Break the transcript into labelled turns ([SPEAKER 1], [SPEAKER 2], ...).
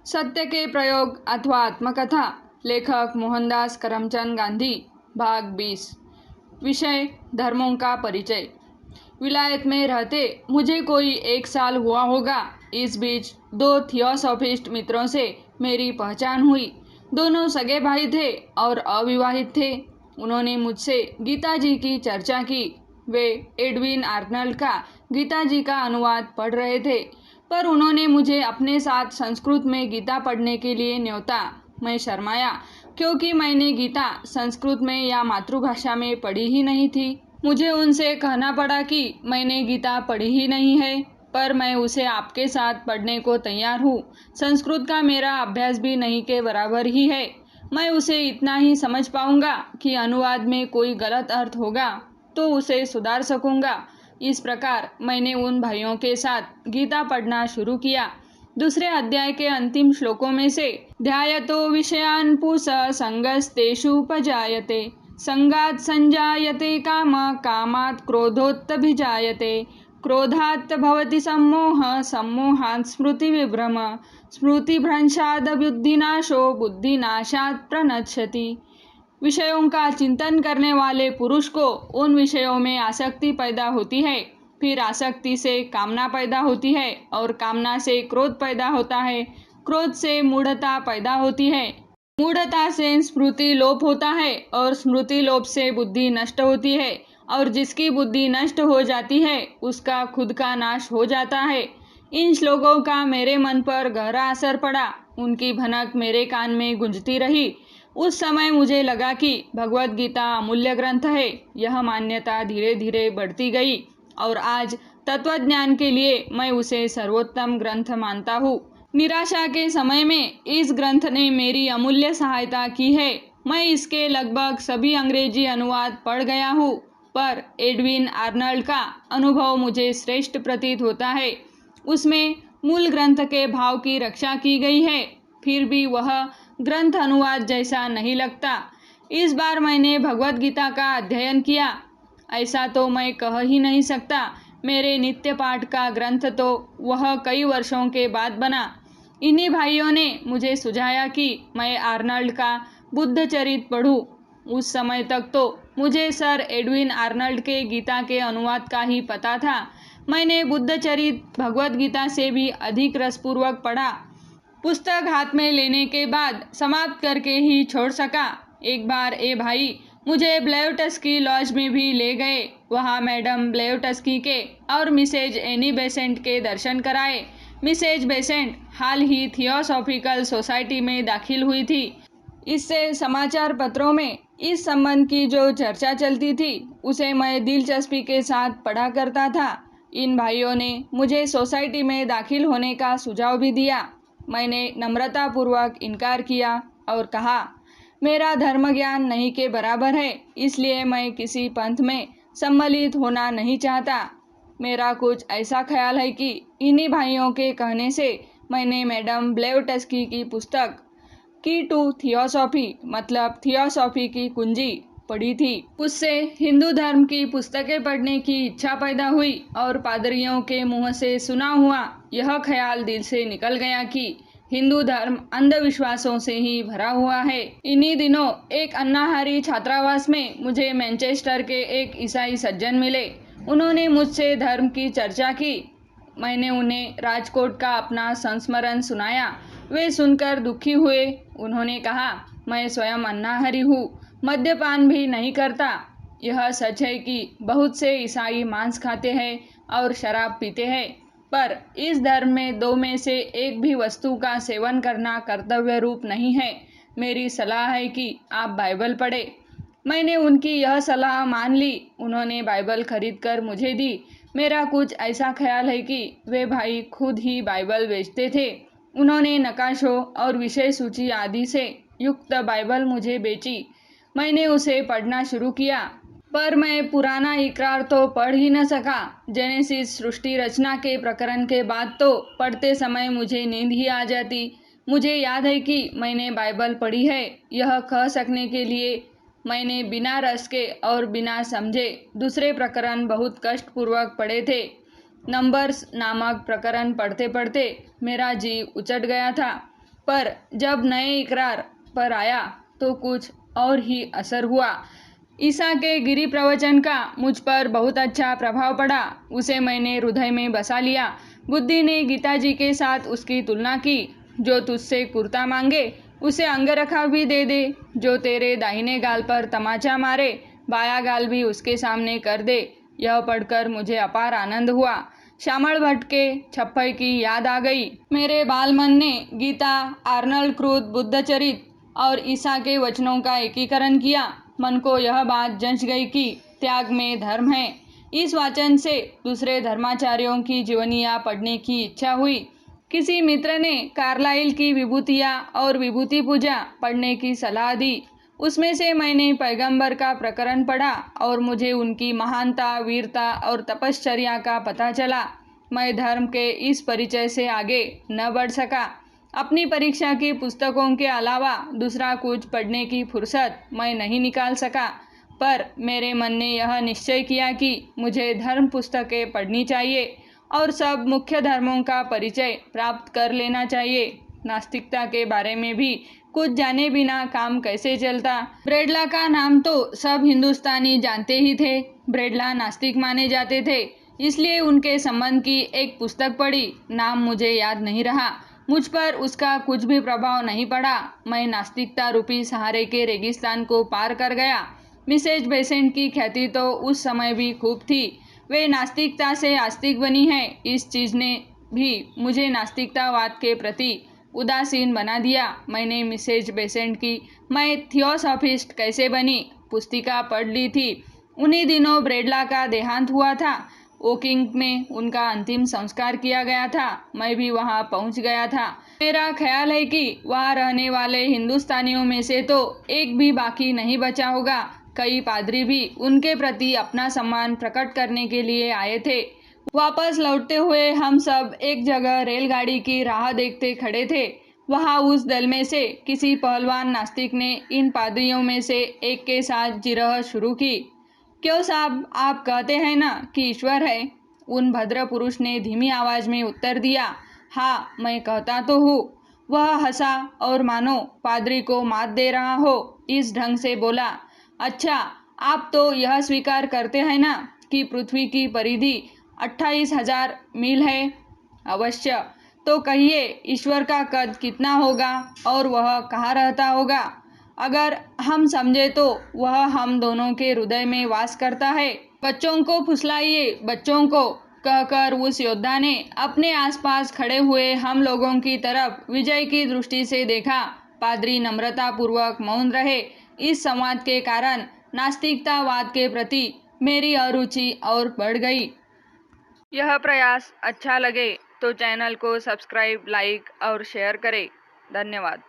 [SPEAKER 1] सत्य के प्रयोग अथवा आत्मकथा। लेखक मोहनदास करमचंद गांधी। भाग 20। विषय धर्मों का परिचय। विलायत में रहते मुझे कोई 1 साल हुआ होगा। इस बीच 2 थियोसॉफिस्ट मित्रों से मेरी पहचान हुई। दोनों सगे भाई थे और अविवाहित थे। उन्होंने मुझसे गीता जी की चर्चा की। वे एडविन आर्नल्ड का गीता जी का अनुवाद पढ़ रहे थे, पर उन्होंने मुझे अपने साथ संस्कृत में गीता पढ़ने के लिए न्योता। मैं शर्माया, क्योंकि मैंने गीता संस्कृत में या मातृभाषा में पढ़ी ही नहीं थी। मुझे उनसे कहना पड़ा कि मैंने गीता पढ़ी ही नहीं है, पर मैं उसे आपके साथ पढ़ने को तैयार हूँ। संस्कृत का मेरा अभ्यास भी नहीं के बराबर ही है। मैं उसे इतना ही समझ पाऊंगा कि अनुवाद में कोई गलत अर्थ होगा तो उसे सुधार सकूंगा। इस प्रकार मैंने उन भाइयों के साथ गीता पढ़ना शुरू किया। दूसरे अध्याय के अंतिम श्लोकों में से ध्यायतो विषयान् पुंसः संगस्तेषुपजायते, संगात् संजायते काम, कामात् क्रोधोत्तभिजायते, क्रोधात् भवति सम्मोहः, सम्मोहात् स्मृतिविभ्रम, स्मृतिभ्रंशात् बुद्धिनाशो, बुद्धिनाशात् प्रणश्यति। विषयों का चिंतन करने वाले पुरुष को उन विषयों में आसक्ति पैदा होती है, फिर आसक्ति से कामना पैदा होती है और कामना से क्रोध पैदा होता है, क्रोध से मूढ़ता पैदा होती है, मूढ़ता से स्मृति लोप होता है और स्मृति लोप से बुद्धि नष्ट होती है, और जिसकी बुद्धि नष्ट हो जाती है उसका खुद का नाश हो जाता है। इन श्लोकों का मेरे मन पर गहरा असर पड़ा। उनकी भनक मेरे कान में गूंजती रही। उस समय मुझे लगा कि भगवत गीता अमूल्य ग्रंथ है। यह मान्यता धीरे धीरे बढ़ती गई और आज तत्वज्ञान के लिए मैं उसे सर्वोत्तम ग्रंथ मानता हूँ। निराशा के समय में इस ग्रंथ ने मेरी अमूल्य सहायता की है। मैं इसके लगभग सभी अंग्रेजी अनुवाद पढ़ गया हूँ, पर एडविन आर्नल्ड का अनुभव मुझे श्रेष्ठ प्रतीत होता है। उसमें मूल ग्रंथ के भाव की रक्षा की गई है, फिर भी वह ग्रंथ अनुवाद जैसा नहीं लगता। इस बार मैंने भगवत गीता का अध्ययन किया, ऐसा तो मैं कह ही नहीं सकता। मेरे नित्य पाठ का ग्रंथ तो वह कई वर्षों के बाद बना। इन्हीं भाइयों ने मुझे सुझाया कि मैं आर्नल्ड का बुद्ध चरित पढ़ूं। उस समय तक तो मुझे सर एडविन आर्नल्ड के गीता के अनुवाद का ही पता था। मैंने बुद्ध चरित भगवत गीता से भी अधिक रसपूर्वक पढ़ा। पुस्तक हाथ में लेने के बाद समाप्त करके ही छोड़ सका। एक बार ए भाई मुझे ब्लेवटस्की लॉज में भी ले गए। वहाँ मैडम ब्लेवटस्की के और मिसेज एनी बेसेंट के दर्शन कराए। मिसेज बेसेंट हाल ही थियोसॉफिकल सोसाइटी में दाखिल हुई थी। इससे समाचार पत्रों में इस संबंध की जो चर्चा चलती थी उसे मैं दिलचस्पी के साथ पढ़ा करता था। इन भाइयों ने मुझे सोसाइटी में दाखिल होने का सुझाव भी दिया। मैंने नम्रतापूर्वक इनकार किया और कहा, मेरा धर्म ज्ञान नहीं के बराबर है, इसलिए मैं किसी पंथ में सम्मिलित होना नहीं चाहता। मेरा कुछ ऐसा ख्याल है कि इन्हीं भाइयों के कहने से मैंने मैडम ब्लेवटस्की की पुस्तक की टू थियोसॉफी मतलब थियोसॉफी की कुंजी पढ़ी थी। उससे हिंदू धर्म की पुस्तकें पढ़ने की इच्छा पैदा हुई और पादरियों के मुंह से सुना हुआ यह ख्याल दिल से निकल गया कि हिंदू धर्म अंधविश्वासों से ही भरा हुआ है। इन्हीं दिनों एक अन्नाहारी छात्रावास में मुझे मैनचेस्टर के एक ईसाई सज्जन मिले। उन्होंने मुझसे धर्म की चर्चा की। मैंने उन्हें राजकोट का अपना संस्मरण सुनाया। वे सुनकर दुखी हुए। उन्होंने कहा, मैं स्वयं अन्नाहारी हूँ, मद्यपान भी नहीं करता। यह सच है कि बहुत से ईसाई मांस खाते हैं और शराब पीते हैं, पर इस धर्म में 2 में से एक भी वस्तु का सेवन करना कर्तव्य रूप नहीं है। मेरी सलाह है कि आप बाइबल पढ़ें। मैंने उनकी यह सलाह मान ली। उन्होंने बाइबल खरीद कर मुझे दी। मेरा कुछ ऐसा ख्याल है कि वे भाई खुद ही बाइबल बेचते थे। उन्होंने नकाशों और विषय सूची आदि से युक्त बाइबल मुझे बेची। मैंने उसे पढ़ना शुरू किया, पर मैं पुराना इकरार तो पढ़ ही न सका। जेनेसिस सृष्टि रचना के प्रकरण के बाद तो पढ़ते समय मुझे नींद ही आ जाती। मुझे याद है कि मैंने बाइबल पढ़ी है, यह कह सकने के लिए मैंने बिना रस के और बिना समझे दूसरे प्रकरण बहुत कष्टपूर्वक पढ़े थे। नंबर्स नामक प्रकरण पढ़ते पढ़ते मेरा जी उचट गया था। पर जब नए इकरार पर आया तो कुछ और ही असर हुआ। ईसा के गिरी प्रवचन का मुझ पर बहुत अच्छा प्रभाव पड़ा। उसे मैंने हृदय में बसा लिया। बुद्धि ने गीता जी के साथ उसकी तुलना की। जो तुझसे कुर्ता मांगे उसे अंगरखा भी दे दे। जो तेरे दाहिने गाल पर तमाचा मारे बाया गाल भी उसके सामने कर दे। यह पढ़कर मुझे अपार आनंद हुआ। श्यामल भट्ट के छप्पई की याद आ गई। मेरे बालमन ने गीता, आर्नल्ड क्रूथ, बुद्धचरित और ईसा के वचनों का एकीकरण किया। मन को यह बात जंच गई कि त्याग में धर्म है। इस वाचन से दूसरे धर्माचार्यों की जीवनियाँ पढ़ने की इच्छा हुई। किसी मित्र ने कार्लाइल की विभूतियाँ और विभूति पूजा पढ़ने की सलाह दी। उसमें से मैंने पैगंबर का प्रकरण पढ़ा और मुझे उनकी महानता, वीरता और तपश्चर्या का पता चला। मैं धर्म के इस परिचय से आगे न बढ़ सका। अपनी परीक्षा की पुस्तकों के अलावा दूसरा कुछ पढ़ने की फुर्सत मैं नहीं निकाल सका। पर मेरे मन ने यह निश्चय किया कि मुझे धर्म पुस्तकें पढ़नी चाहिए और सब मुख्य धर्मों का परिचय प्राप्त कर लेना चाहिए। नास्तिकता के बारे में भी कुछ जाने बिना काम कैसे चलता। ब्रेडला का नाम तो सब हिंदुस्तानी जानते ही थे। ब्रेडला नास्तिक माने जाते थे, इसलिए उनके संबंध की एक पुस्तक पढ़ी। नाम मुझे याद नहीं रहा। मुझ पर उसका कुछ भी प्रभाव नहीं पड़ा। मैं नास्तिकता रूपी सहारे के रेगिस्तान को पार कर गया। मिसेज बेसेंट की ख्याति तो उस समय भी खूब थी। वे नास्तिकता से आस्तिक बनी है। इस चीज़ ने भी मुझे नास्तिकतावाद के प्रति उदासीन बना दिया। मैंने मिसेज बेसेंट की मैं थियोसॉफिस्ट कैसे बनी पुस्तिका पढ़ ली थी। उन्हीं दिनों ब्रेडला का देहांत हुआ था। वोकिंग में उनका अंतिम संस्कार किया गया था। मैं भी वहां पहुंच गया था। मेरा ख्याल है कि वहां रहने वाले हिंदुस्तानियों में से तो एक भी बाकी नहीं बचा होगा। कई पादरी भी उनके प्रति अपना सम्मान प्रकट करने के लिए आए थे। वापस लौटते हुए हम सब एक जगह रेलगाड़ी की राह देखते खड़े थे। वहां उस दल में से किसी पहलवान नास्तिक ने इन पादरियों में से एक के साथ जिरह शुरू की। क्यों साहब, आप कहते हैं ना कि ईश्वर है? उन भद्र पुरुष ने धीमी आवाज में उत्तर दिया। हाँ, मैं कहता तो हूँ। वह हंसा और मानो पादरी को मात दे रहा हो इस ढंग से बोला। अच्छा, आप तो यह स्वीकार करते हैं ना कि पृथ्वी की परिधि 28,000 मील है? अवश्य। तो कहिए ईश्वर का कद कितना होगा और वह कहाँ रहता होगा? अगर हम समझे तो वह हम दोनों के हृदय में वास करता है। बच्चों को फुसलाइए, बच्चों को, कहकर उस योद्धा ने अपने आसपास खड़े हुए हम लोगों की तरफ विजय की दृष्टि से देखा। पादरी नम्रतापूर्वक मौन रहे। इस संवाद के कारण नास्तिकतावाद के प्रति मेरी अरुचि और बढ़ गई। यह प्रयास अच्छा लगे तो चैनल को सब्सक्राइब, लाइक और शेयर करें। धन्यवाद।